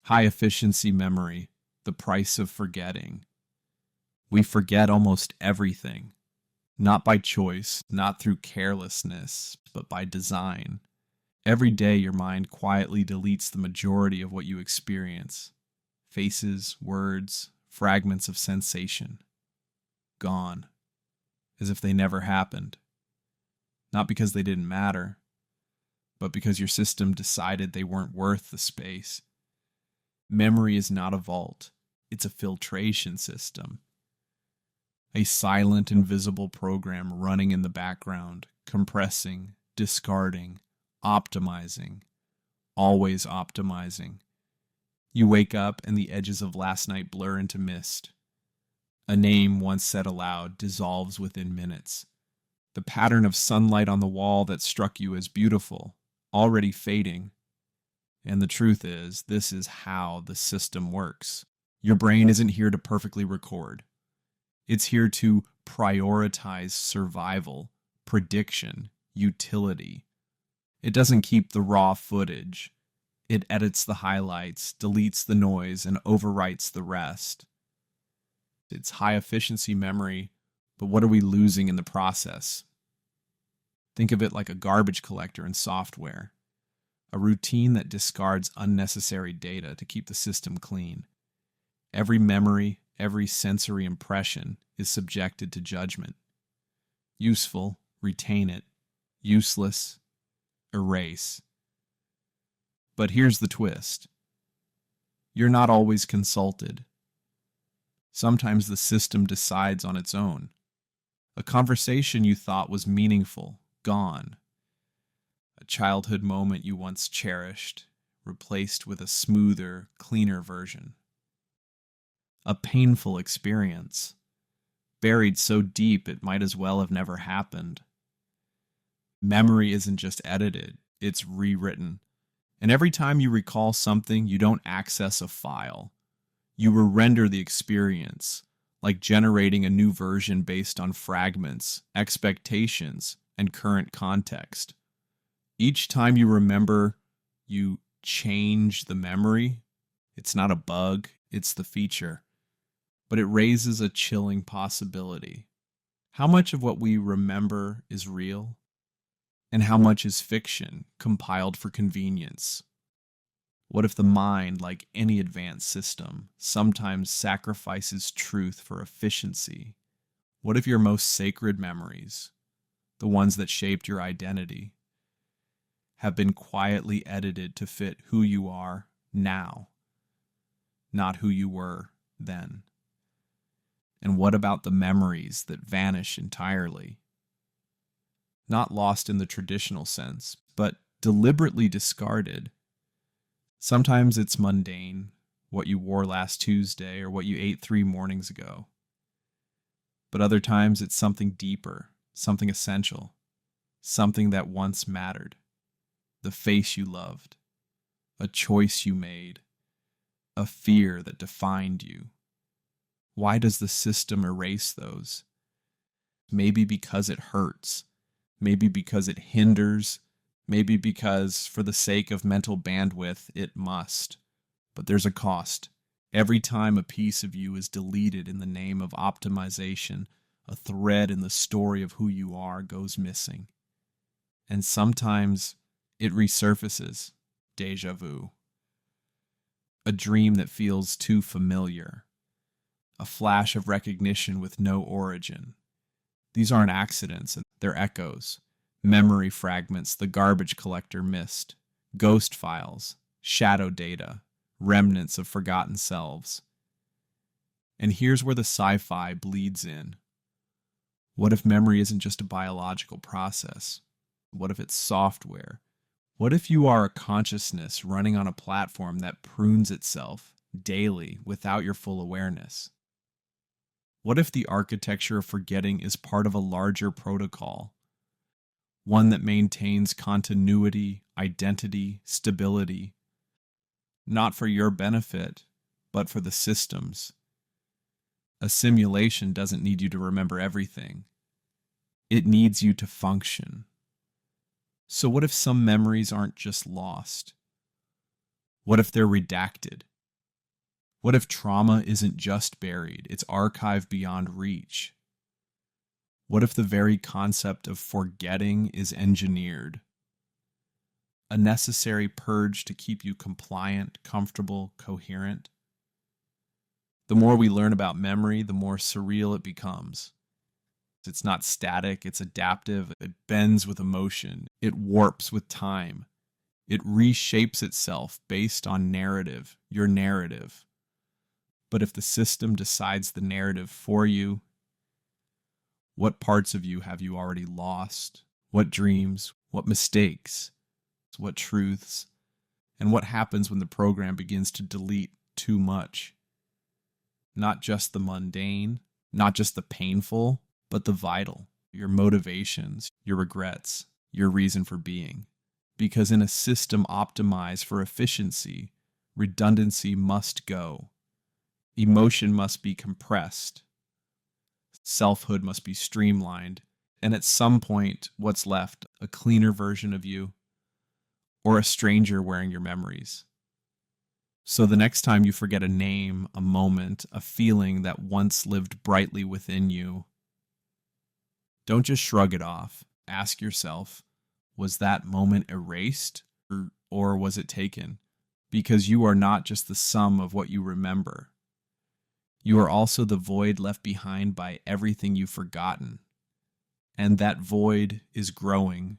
High efficiency memory, the price of forgetting. We forget almost everything, not by choice, not through carelessness, but by design. Every day, your mind quietly deletes the majority of what you experience. Faces, words, fragments of sensation. Gone. As if they never happened. Not because they didn't matter, but because your system decided they weren't worth the space. Memory is not a vault, it's a filtration system. A silent, invisible program running in the background, compressing, discarding, optimizing, always optimizing. You wake up and the edges of last night blur into mist. A name once said aloud dissolves within minutes. The pattern of sunlight on the wall that struck you as beautiful, already fading. And the truth is, this is how the system works. Your brain isn't here to perfectly record. It's here to prioritize survival, prediction, utility. It doesn't keep the raw footage. It edits the highlights, deletes the noise, and overwrites the rest. It's high efficiency memory, but what are we losing in the process? Think of it like a garbage collector in software. A routine that discards unnecessary data to keep the system clean. Every memory, every sensory impression is subjected to judgment. Useful, retain it. Useless, erase. But here's the twist. You're not always consulted. Sometimes the system decides on its own. A conversation you thought was meaningful, gone. A childhood moment you once cherished, replaced with a smoother, cleaner version. A painful experience, buried so deep it might as well have never happened. Memory isn't just edited, it's rewritten. And every time you recall something, you don't access a file. You re-render the experience, like generating a new version based on fragments, expectations, and current context. Each time you remember, you change the memory. It's not a bug, it's the feature. But it raises a chilling possibility. How much of what we remember is real? And how much is fiction, compiled for convenience? What if the mind, like any advanced system, sometimes sacrifices truth for efficiency? What if your most sacred memories, the ones that shaped your identity, have been quietly edited to fit who you are now, not who you were then? And what about the memories that vanish entirely? Not lost in the traditional sense, but deliberately discarded. Sometimes it's mundane, what you wore last Tuesday or what you ate 3 mornings ago. But other times it's something deeper, something essential, something that once mattered. The face you loved, a choice you made, a fear that defined you. Why does the system erase those? Maybe because it hurts. Maybe because it hinders. Maybe because, for the sake of mental bandwidth, it must. But there's a cost. Every time a piece of you is deleted in the name of optimization, a thread in the story of who you are goes missing. And sometimes it resurfaces, déjà vu. A dream that feels too familiar. A flash of recognition with no origin. These aren't accidents, they're echoes. Memory fragments the garbage collector missed. Ghost files, shadow data, remnants of forgotten selves. And here's where the sci-fi bleeds in. What if memory isn't just a biological process? What if it's software? What if you are a consciousness running on a platform that prunes itself daily without your full awareness? What if the architecture of forgetting is part of a larger protocol? One that maintains continuity, identity, stability, not for your benefit, but for the system's. A simulation doesn't need you to remember everything. It needs you to function. So what if some memories aren't just lost? What if they're redacted, What if trauma isn't just buried, it's archived beyond reach? What if the very concept of forgetting is engineered? A necessary purge to keep you compliant, comfortable, coherent? The more we learn about memory, the more surreal it becomes. It's not static, it's adaptive, it bends with emotion, it warps with time, it reshapes itself based on narrative, your narrative. But if the system decides the narrative for you, what parts of you have you already lost? What dreams? What mistakes? What truths? And what happens when the program begins to delete too much? Not just the mundane, not just the painful, but the vital, your motivations, your regrets, your reason for being. Because in a system optimized for efficiency, redundancy must go. Emotion must be compressed. Selfhood must be streamlined. And at some point, what's left? A cleaner version of you, or a stranger wearing your memories. So the next time you forget a name, a moment, a feeling that once lived brightly within you, don't just shrug it off. Ask yourself, was that moment erased or was it taken? Because you are not just the sum of what you remember. You are also the void left behind by everything you've forgotten. And that void is growing,